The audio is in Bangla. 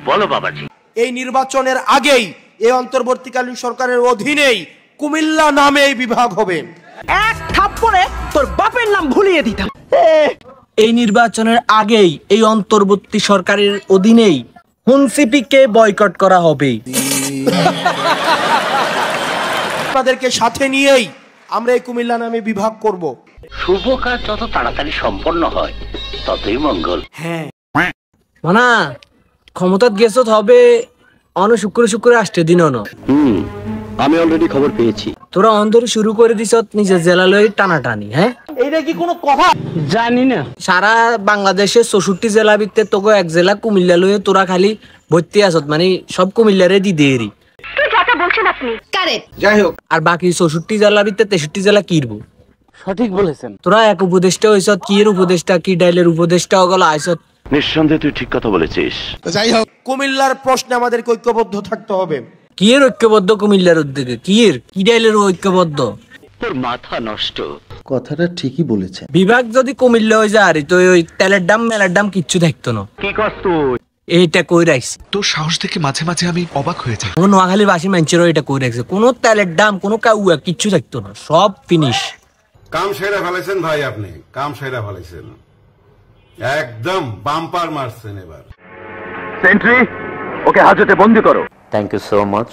বলো বাবাজি। এই নির্বাচনের আগেই এই অন্তর্বর্তীকালীন সরকারের অধীনেই কুমিল্লা নামে এই বিভাগ হবে। এক থাপ্পড়ে তোর বাপের নাম ভুলিয়ে দিতাম। এই নির্বাচনের আগেই এই অন্তর্বর্তী সরকারের অধীনেই হুনসিপিকে বয়কট করা হবে। আপনাদেরকে সাথে নিয়েই আমরা এই কুমিল্লা নামে বিভাগ করব। শুভ কাজ যত তাড়াতাড়ি সম্পন্ন হয় ততই মঙ্গল। হ্যাঁ মানা ক্ষমতাত গেছত হবে শুক্র আসতে দিন আমি অলরেডি খবর পেয়েছি। তোরা অন্তরে শুরু করে দিছ নিজের জেলা লয়ে টানাটানি। হ্যাঁ এইটা কি কোনো কথা? জানি না। সারা বাংলাদেশের 64 জেলা ভিত্তিতে তোকে এক জেলা কুমিল্লা লয়ে তোরা খালি ভর্তি আসত, মানে সব কুমিল্লারে দি দেরি। যাই হোক, আর বাকি 64 জেলা ভিত্তিতে 63 জেলা কিরবো। সঠিক বলেছেন। তোরা এক উপদেষ্টা হইছ, কি এর উপদেষ্টা, কি ডাইলের উপদেষ্টা ওগুলো আইছত। নিঃসন্দেহে তুই ঠিক কথা বলেছিস। যাই হোক, কুমিল্লার প্রশ্নে আমাদেরকে ঐক্যবদ্ধ থাকতে হবে। কি এর ঐক্যবদ্ধ কুমিল্লার উদ্যোগে? কি ডাইলের ঐক্যবদ্ধ? তোর মাথা নষ্ট। কথাটা ঠিকই বলেছে। বিভাগ যদি কুমিল্লা হয়ে যায় তো ওই তেলের দাম মেলার দাম কিচ্ছু থাকতো না। কি কস তুই? এইটা কই রাখছি। তোর সাহস দেখে মাঝে মাঝে আমি অবাক হয়ে যাই। ও নোয়াখালী বাসী মানুষেরও এটা কই রাখছে। কোনো তেলের দাম কোনো কাউয়া কিচ্ছু থাকতো না, সব ফিনিশ। কাম সেরা ফেলেছেন ভাই, আপনি কাম সেরা ফেলেছেন, একদম বাম্পার মারছেন। এবার সেন্ট্রি, ওকে হাজতে বন্দি করো। Thank you so much.